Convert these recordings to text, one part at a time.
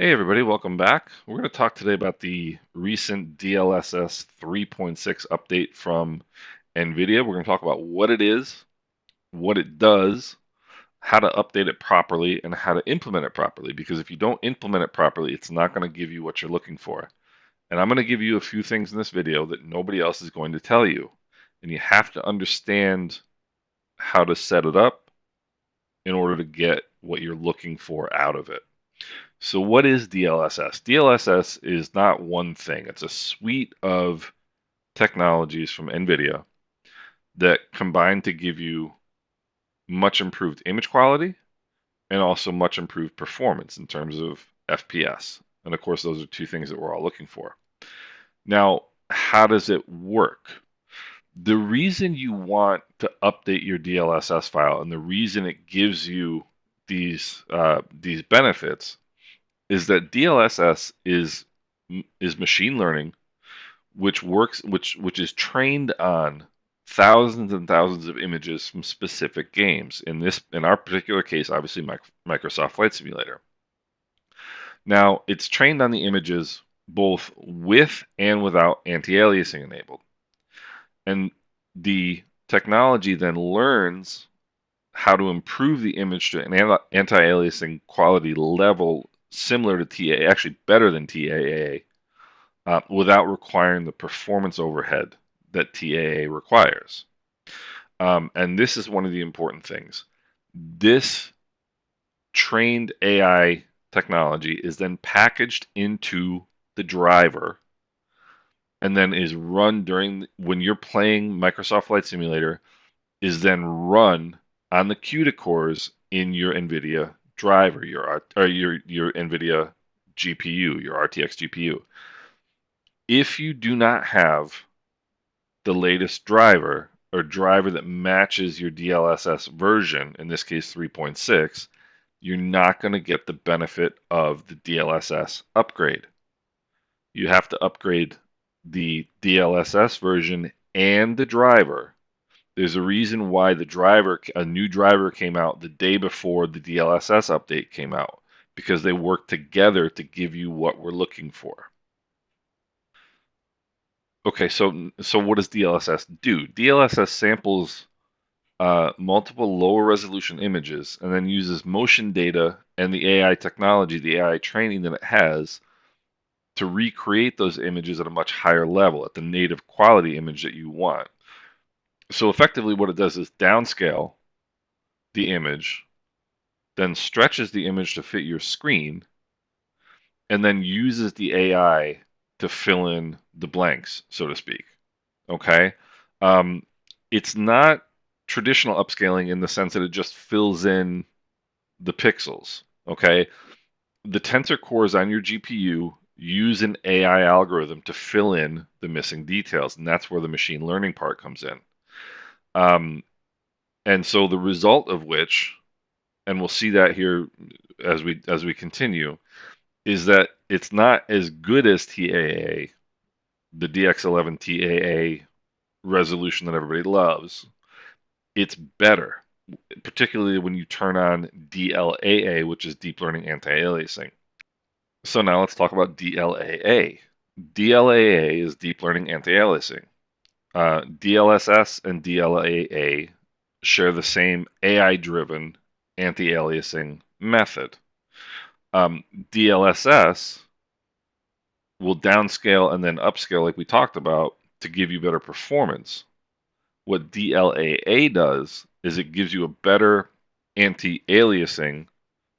Hey everybody, welcome back. We're going to talk today about the recent DLSS 3.6 update from NVIDIA. We're going to talk about what it is, what it does, how to update it properly, and how to implement it properly. Because if you don't implement it properly, it's not going to give you what you're looking for. And I'm going to give you a few things in this video that nobody else is going to tell you. And you have to understand how to set it up in order to get what you're looking for out of it. So, what is DLSS? DLSS is not one thing, it's a suite of technologies from NVIDIA that combine to give you much improved image quality and also much improved performance in terms of FPS. And of course, those are two things that we're all looking for. Now, how does it work? The reason you want to update your DLSS file and the reason it gives you these benefits is that DLSS is machine learning, which is trained on thousands and thousands of images from specific games. In our particular case, obviously Microsoft Flight Simulator. Now it's trained on the images both with and without anti-aliasing enabled, and the technology then learns how to improve the image to an anti-aliasing quality level similar to TAA, actually better than TAA, without requiring the performance overhead that TAA requires. And this is one of the important things. This trained AI technology is then packaged into the driver and then is run when you're playing Microsoft Flight Simulator, is then run on the CUDA cores in your NVIDIA driver, your NVIDIA GPU, your RTX GPU. If you do not have the latest driver or driver that matches your DLSS version, in this case 3.6, you're not going to get the benefit of the DLSS upgrade. You have to upgrade the DLSS version and the driver. There's a reason why a new driver came out the day before the DLSS update came out, because they work together to give you what we're looking for. Okay, so what does DLSS do? DLSS samples multiple lower resolution images and then uses motion data and the AI technology, the AI training that it has, to recreate those images at a much higher level, at the native quality image that you want. So effectively what it does is downscale the image, then stretches the image to fit your screen, and then uses the AI to fill in the blanks, so to speak. Okay? Um, it's not traditional upscaling in the sense that it just fills in the pixels. Okay? The tensor cores on your GPU use an AI algorithm to fill in the missing details, and that's where the machine learning part comes in. And so the result of which, and we'll see that here as we continue, is that it's not as good as TAA, the DX11 TAA resolution that everybody loves. It's better, particularly when you turn on DLAA, which is deep learning anti-aliasing. So now let's talk about DLAA. DLAA is deep learning anti-aliasing. DLSS and DLAA share the same AI-driven anti-aliasing method. DLSS will downscale and then upscale, like we talked about, to give you better performance. What DLAA does is it gives you a better anti-aliasing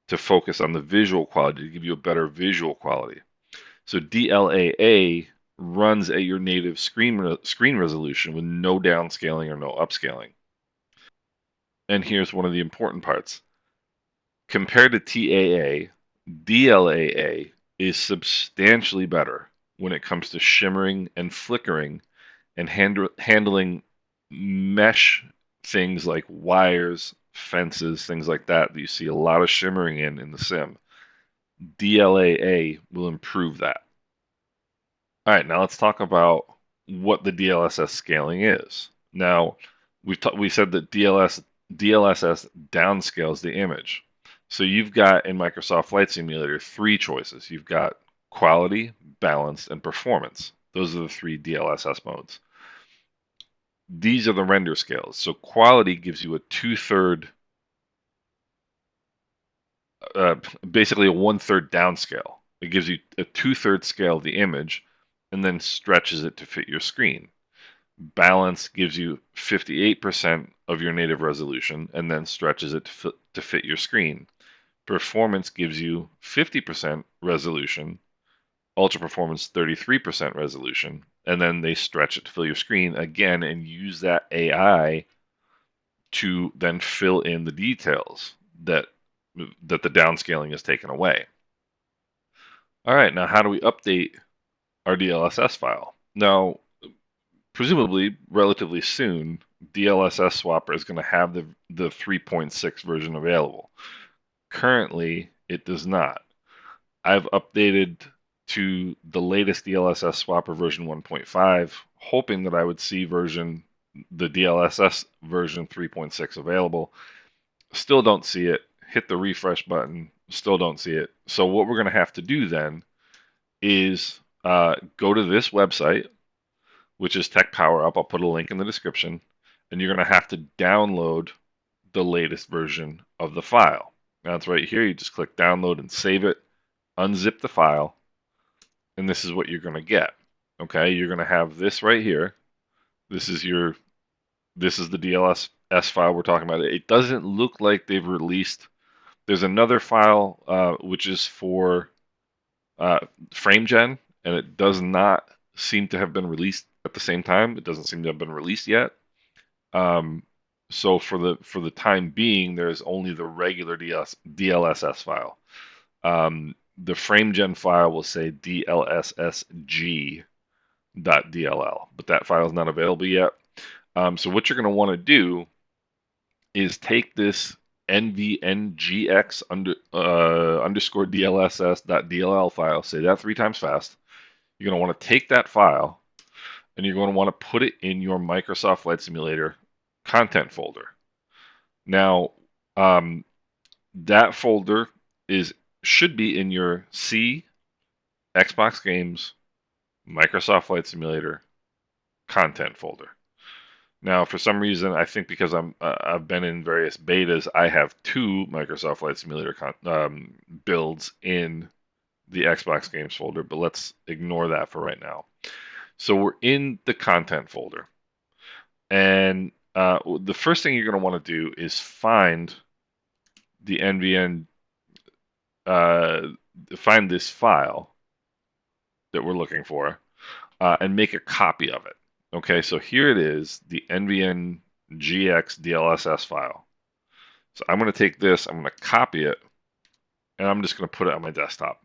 to focus on the visual quality, to give you a better visual quality. So DLAA runs at your native screen resolution with no downscaling or no upscaling. And here's one of the important parts. Compared to TAA, DLAA is substantially better when it comes to shimmering and flickering and handling mesh things like wires, fences, things like that you see a lot of shimmering in the sim. DLAA will improve that. All right, now let's talk about what the DLSS scaling is. Now, we said that DLSS downscales the image. So you've got in Microsoft Flight Simulator 3 choices. You've got quality, balanced, and performance. Those are the 3 DLSS modes. These are the render scales. So quality gives you a two-third, basically a one-third downscale. It gives you a two-third scale of the image and then stretches it to fit your screen. Balance gives you 58% of your native resolution and then stretches it to fit your screen. Performance gives you 50% resolution, ultra performance 33% resolution, and then they stretch it to fill your screen again and use that AI to then fill in the details that the downscaling is taken away. All right, now how do we update our DLSS file? Now, presumably, relatively soon, DLSS Swapper is going to have the 3.6 version available. Currently, it does not. I've updated to the latest DLSS Swapper version 1.5, hoping that I would see the DLSS version 3.6 available. Still don't see it. Hit the refresh button. Still don't see it. So what we're going to have to do then is go to this website, which is Tech Power Up. I'll put a link in the description. And you're going to have to download the latest version of the file. Now it's right here. You just click download and save it. Unzip the file. And this is what you're going to get. Okay, you're going to have this right here. This is the DLSS file we're talking about. It doesn't look like they've released. There's another file which is for frame gen, and it does not seem to have been released at the same time. It doesn't seem to have been released yet. So for the time being, there's only the regular DLSS file. The frame gen file will say DLSSG.dll, but that file is not available yet. So what you're going to want to do is take this NVNGX underscore DLSS.dll file, say that 3 times fast. You're going to want to take that file and you're going to want to put it in your Microsoft Flight Simulator content folder. Now, that folder should be in your C, Xbox Games, Microsoft Flight Simulator content folder. Now, for some reason, I think because I've been in various betas, I have 2 Microsoft Flight Simulator builds in the Xbox Games folder, but let's ignore that for right now. So we're in the content folder, and the first thing you're going to want to do is find the NVN, find this file that we're looking for, and make a copy of it. Okay, so here it is, the NVN GX DLSS file. So I'm going to take this, I'm going to copy it, and I'm just going to put it on my desktop.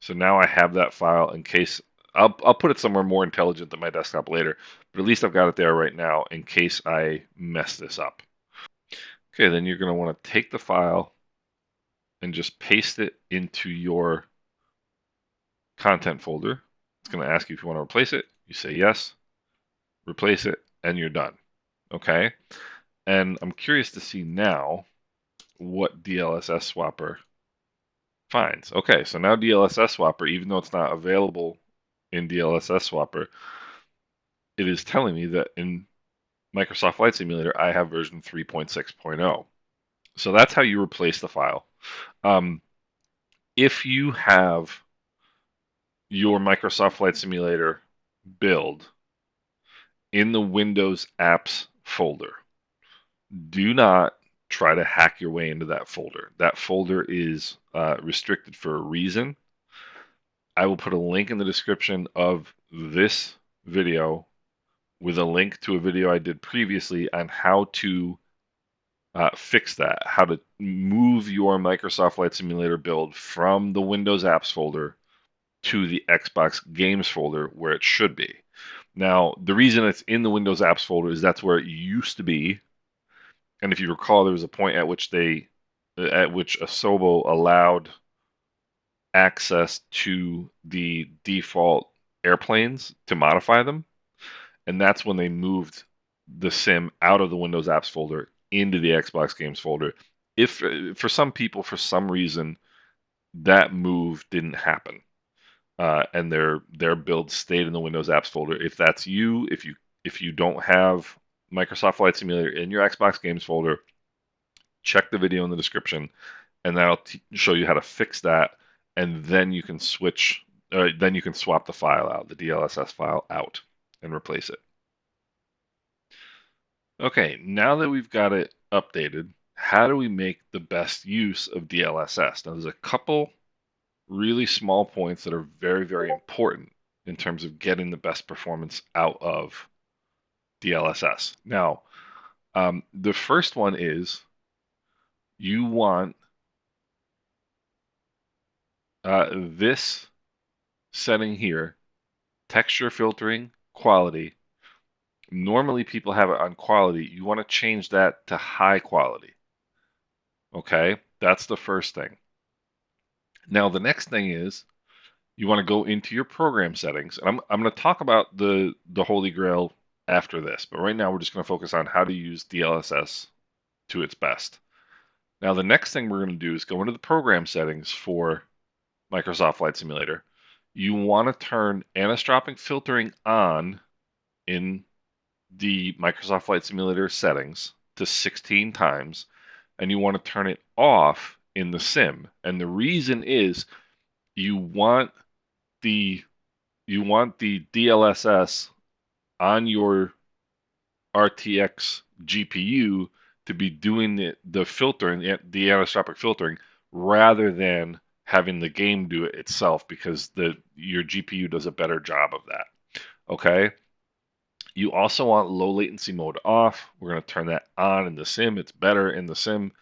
So now I have that file in case, I'll put it somewhere more intelligent than my desktop later, but at least I've got it there right now in case I mess this up. Okay, then you're going to want to take the file and just paste it into your content folder. It's going to ask you if you want to replace it. You say yes, replace it, and you're done. Okay? And I'm curious to see now what DLSS Swapper finds. Okay, so now DLSS Swapper, even though it's not available in DLSS Swapper, it is telling me that in Microsoft Flight Simulator, I have version 3.6.0. So that's how you replace the file. If you have your Microsoft Flight Simulator build in the Windows Apps folder, do not try to hack your way into that folder. That folder is restricted for a reason. I will put a link in the description of this video with a link to a video I did previously on how to fix that, how to move your Microsoft Flight Simulator build from the Windows Apps folder to the Xbox Games folder where it should be. Now, the reason it's in the Windows Apps folder is that's where it used to be. And if you recall, there was a point at which Asobo allowed access to the default airplanes to modify them. And that's when they moved the sim out of the Windows Apps folder into the Xbox Games folder. if for some people, for some reason, that move didn't happen, and their build stayed in the Windows Apps folder. If that's you, if you don't have Microsoft Flight Simulator in your Xbox Games folder, check the video in the description, and that'll show you how to fix that, and then you can switch. Then you can swap the file out, the DLSS file out, and replace it. Okay, now that we've got it updated, how do we make the best use of DLSS? Now, there's a couple really small points that are very, very important in terms of getting the best performance out of DLSS. Now, the first one is you want this setting here, texture filtering, quality. Normally people have it on quality. You want to change that to high quality. Okay, that's the first thing. Now, the next thing is you want to go into your program settings. And I'm going to talk about the Holy Grail after this, but right now we're just going to focus on how to use DLSS to its best. Now, the next thing we're going to do is go into the program settings for Microsoft Flight Simulator. You want to turn anisotropic filtering on in the Microsoft Flight Simulator settings to 16 times, and you want to turn it off in the sim. And the reason is you want the DLSS on your RTX GPU to be doing the filtering, the anisotropic filtering, rather than having the game do it itself, because your GPU does a better job of that. Okay. You also want low latency mode off. We're going to turn that on in the sim. It's better in the sim.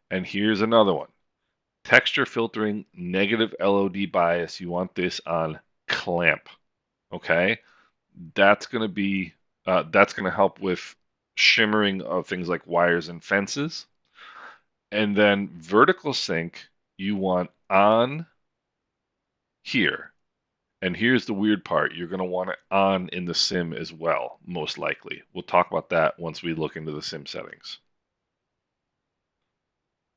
And here's another one. Texture filtering, negative LOD bias. You want this on clamp. Okay? That's going to help with shimmering of things like wires and fences. And then vertical sync, you want on here. And here's the weird part. You're going to want it on in the sim as well, most likely. We'll talk about that once we look into the sim settings.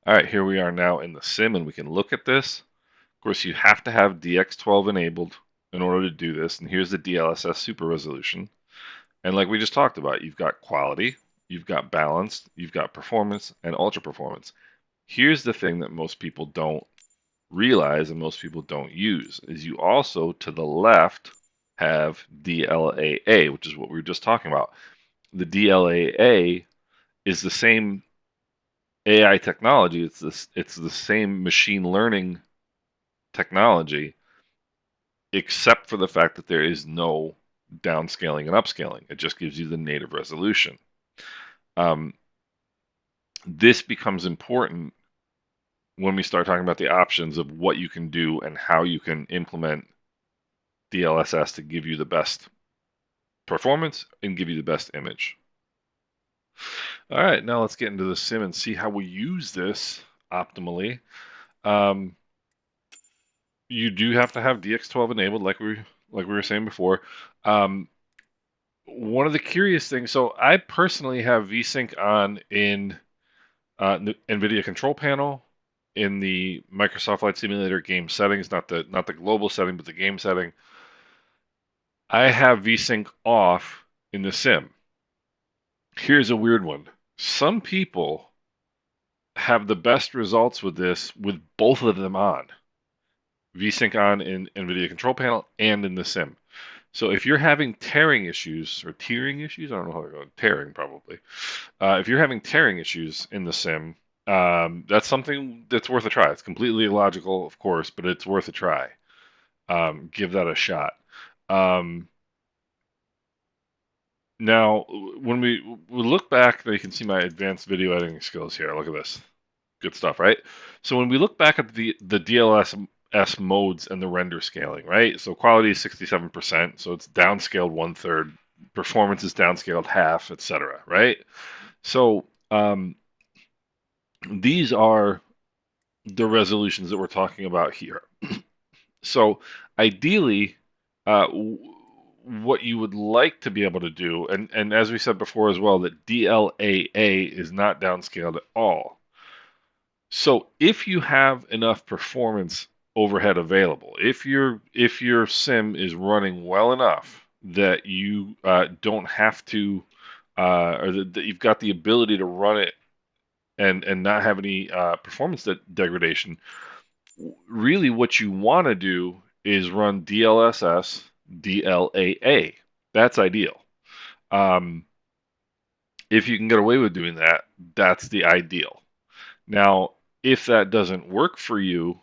All right, here we are now in the sim, and we can look at this. Of course, you have to have DX12 enabled in order to do this. And here's the DLSS super resolution. And like we just talked about, you've got quality, you've got balanced, you've got performance, and ultra performance. Here's the thing that most people don't realize and most people don't use is you also, to the left, have DLAA, which is what we were just talking about. The DLAA is the same AI technology. It's the same machine learning technology, except for the fact that there is no downscaling and upscaling. It just gives you the native resolution. This becomes important when we start talking about the options of what you can do and how you can implement DLSS to give you the best performance and give you the best image. All right, now let's get into the sim and see how we use this optimally. You do have to have DX12 enabled, like we were saying before. One of the curious things, so I personally have VSync on in NVIDIA control panel, in the Microsoft Flight Simulator game settings, not the global setting, but the game setting. I have VSync off in the sim. Here's a weird one. Some people have the best results with this with both of them on. VSync on in NVIDIA control panel and in the sim. So if you're having tearing issues or tearing issues, I don't know how they're going, tearing probably. If you're having tearing issues in the sim, that's something that's worth a try. It's completely illogical, of course, but it's worth a try. Give that a shot. Now, when we look back, you can see my advanced video editing skills here. Look at this. Good stuff, right? So when we look back at the DLSS modes and the render scaling, right? So quality is 67%, so it's downscaled 1/3. Performance is downscaled half, etc., right? So these are the resolutions that we're talking about here. So ideally, what you would like to be able to do, and as we said before as well, that DLAA is not downscaled at all. So if you have enough performance overhead available, if your sim is running well enough that you don't have to, or that you've got the ability to run it and not have any performance degradation, really what you want to do is run DLSS, DLAA. That's ideal. Um, if you can get away with doing that, that's the ideal. Now, if that doesn't work for you,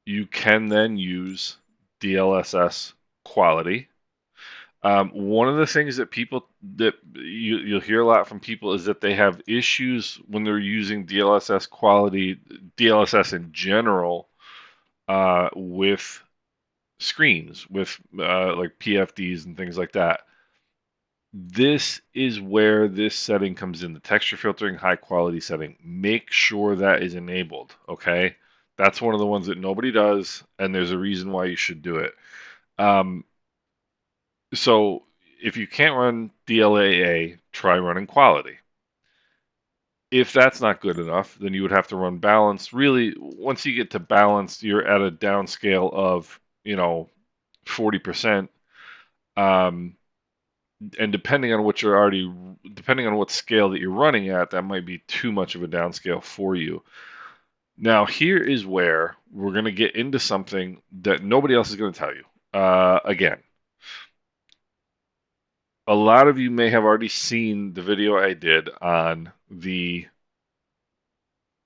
you can then use DLSS quality. One of the things that you'll hear a lot from people is that they have issues when they're using DLSS quality, DLSS in general, with screens, with like PFDs and things like that. This is where this setting comes in, the texture filtering high quality setting. Make sure that is enabled, okay? That's one of the ones that nobody does, and there's a reason why you should do it. Um, so if you can't run DLAA, try running quality. If that's not good enough, then you would have to run balance. Really, once you get to balance, you're at a downscale of, 40%. Um, and depending on what scale that you're running at, that might be too much of a downscale for you. Now, here is where we're going to get into something that nobody else is going to tell you. Again, a lot of you may have already seen the video I did on the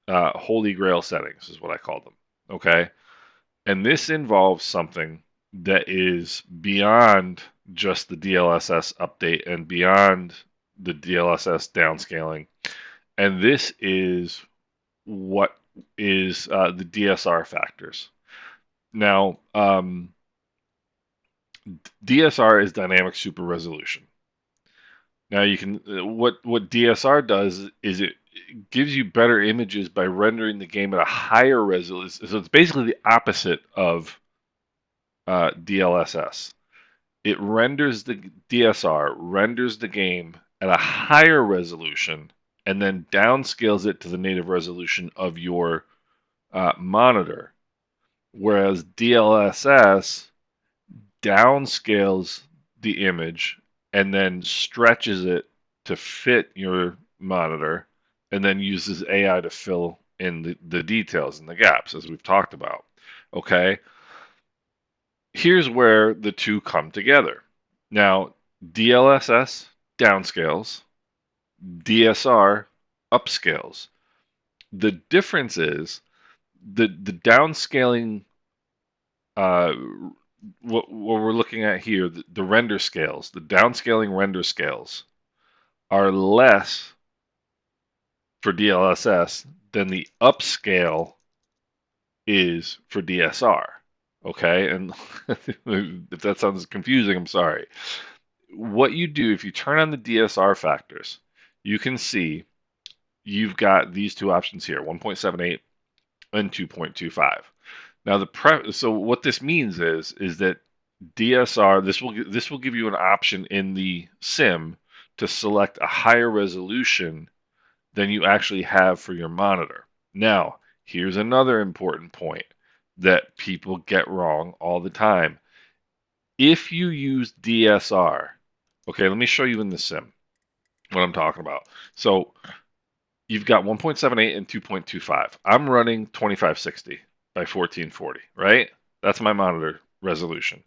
Holy Grail settings, is what I call them. Okay? And this involves something that is beyond just the DLSS update and beyond the DLSS downscaling. And this is what is the DSR factors. Now, DSR is dynamic super resolution. Now you can what DSR does is it gives you better images by rendering the game at a higher resolution. So it's basically the opposite of DLSS. It renders the DSR renders the game at a higher resolution and then downscales it to the native resolution of your monitor, whereas DLSS downscales the image and then stretches it to fit your monitor and then uses AI to fill in the details and the gaps, as we've talked about. Okay? Here's where the two come together. Now, DLSS downscales, DSR upscales. The difference is the downscaling, what we're looking at here, the render scales, the downscaling render scales are less for DLSS than the upscale is for DSR. Okay, and if that sounds confusing, I'm sorry. What you do if you turn on the DSR factors, you can see you've got these two options here, 1.78 and 2.25. Now so what this means is that DSR, this will give you an option in the sim to select a higher resolution than you actually have for your monitor. Now, here's another important point that people get wrong all the time. If you use DSR, okay, let me show you in the sim what I'm talking about. So you've got 1.78 and 2.25. I'm running 2560 by 1440, right? That's my monitor resolution.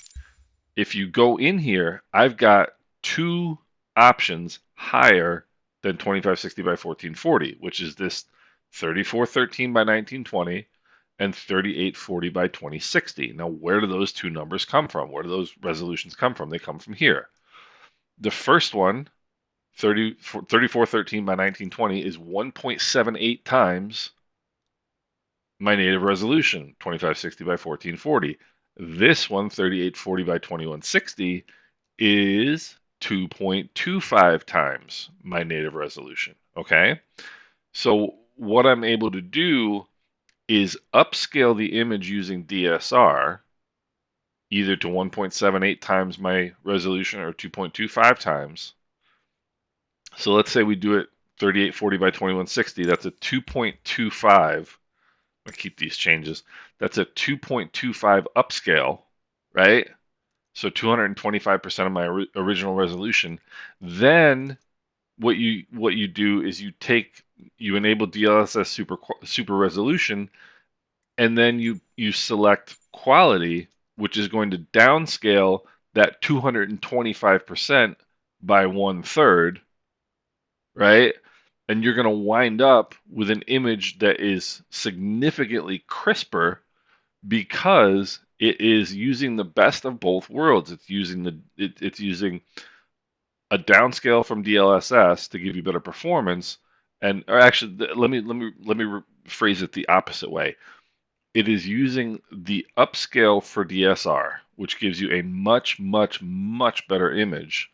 If you go in here, I've got two options higher than 2560 by 1440, which is this 3413 by 1920 and 3840 by 2060. Now, where do those two numbers come from? Where do those resolutions come from? They come from here. The first one, 3413 by 1920, is 1.78 times my native resolution, 2560 by 1440. This one, 3840 by 2160, is 2.25 times my native resolution. Okay? So what I'm able to do is upscale the image using DSR either to 1.78 times my resolution or 2.25 times. So let's say we do it 3840 by 2160. That's a 2.25 I keep these changes. That's a 2.25 upscale, right? So 225% of my original resolution. Then what you do is you enable DLSS super resolution, and then you select quality, which is going to downscale that 225% by 1/3, right? And you're going to wind up with an image that is significantly crisper because it is using the best of both worlds. It's using a downscale from DLSS to give you better performance, or actually, let me phrase it the opposite way. It is using the upscale for DSR, which gives you a much, much, much better image,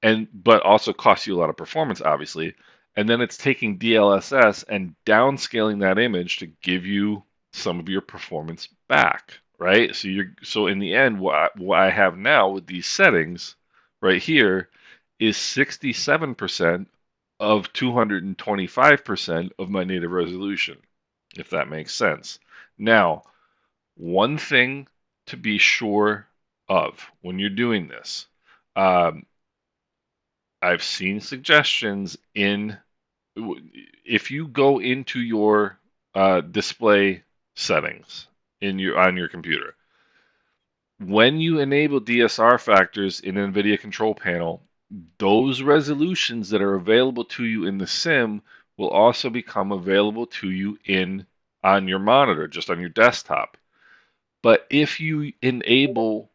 but also costs you a lot of performance, obviously. And then it's taking DLSS and downscaling that image to give you some of your performance back, right? So in the end, what I have now with these settings right here is 67% of 225% of my native resolution, if that makes sense. Now, one thing to be sure of when you're doing this, um, I've seen suggestions if you go into your display settings on your computer, when you enable DSR factors in NVIDIA Control Panel, those resolutions that are available to you in the sim will also become available to you on your monitor, just on your desktop. But if you enable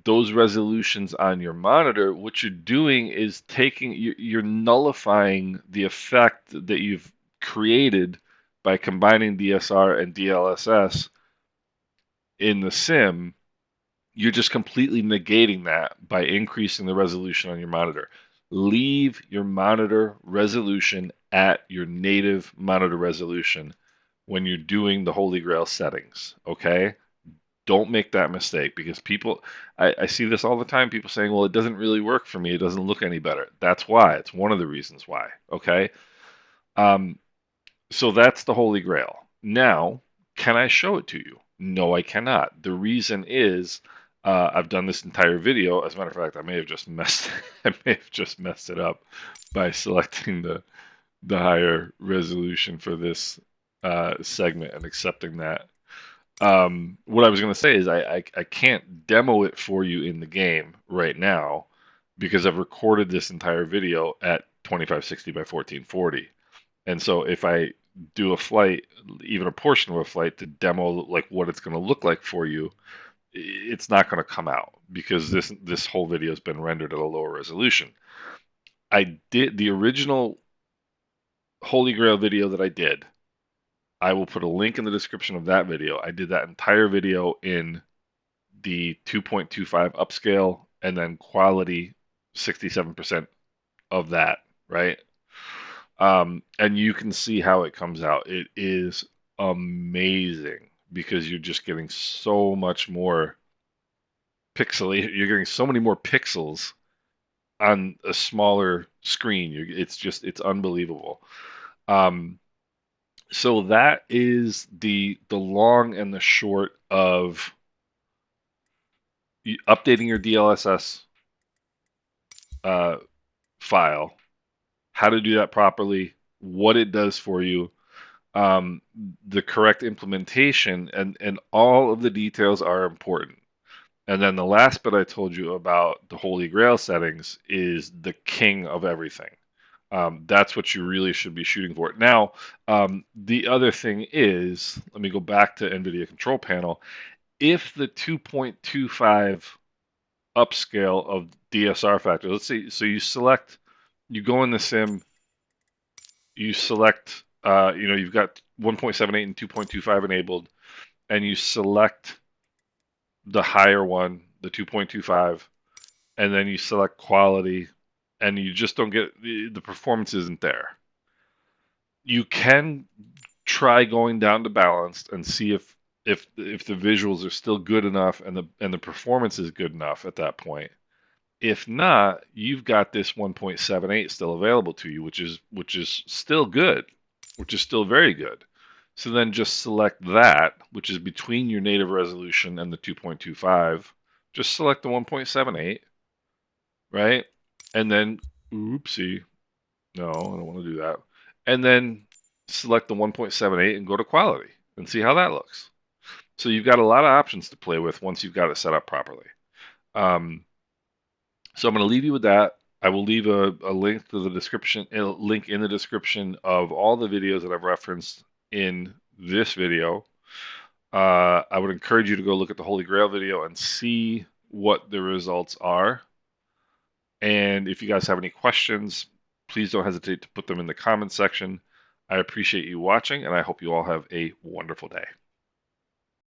those resolutions on your monitor, what you're doing is you're nullifying the effect that you've created by combining DSR and DLSS in the sim. You're just completely negating that by increasing the resolution on your monitor. Leave your monitor resolution at your native monitor resolution when you're doing the Holy Grail settings, okay? Don't make that mistake, because I see this all the time. People saying, well, it doesn't really work for me. It doesn't look any better. That's why. It's one of the reasons why. Okay. Um, so that's the Holy Grail. Now, can I show it to you? No, I cannot. The reason is I've done this entire video. As a matter of fact, I may have just messed it up by selecting the higher resolution for this segment and accepting that. What I was going to say is I can't demo it for you in the game right now because I've recorded this entire video at 2560 by 1440. And so if I do a flight, even a portion of a flight to demo like what it's going to look like for you, it's not going to come out because this whole video has been rendered at a lower resolution. I did the original Holy Grail video that I did. I will put a link in the description of that video. I did that entire video in the 2.25 upscale and then quality 67% of that, right? And you can see how it comes out. It is amazing because you're just getting so much more pixelated. You're getting so many more pixels on a smaller screen. It's unbelievable. So that is the long and the short of updating your DLSS file, how to do that properly, what it does for you, the correct implementation, and all of the details are important. And then the last bit I told you about the Holy Grail settings is the king of everything. That's what you really should be shooting for. Now, the other thing is, let me go back to NVIDIA Control Panel. If the 2.25 upscale of DSR factor, let's say, so you go in the sim, you select, you've got 1.78 and 2.25 enabled, and you select the higher one, the 2.25, and then you select quality, and you just don't get the performance isn't there. You can try going down to balanced and see if the visuals are still good enough and the performance is good enough at that point. If not, you've got this 1.78 still available to you, which is still good, which is still very good. So then just select that, which is between your native resolution and the 2.25. Just select the 1.78, right? And then, oopsie, no, I don't want to do that. And then select the 1.78 and go to quality and see how that looks. So you've got a lot of options to play with once you've got it set up properly. So I'm going to leave you with that. I will leave a link to the description, a link in the description of all the videos that I've referenced in this video. I would encourage you to go look at the Holy Grail video and see what the results are. And if you guys have any questions, please don't hesitate to put them in the comments section. I appreciate you watching, and I hope you all have a wonderful day.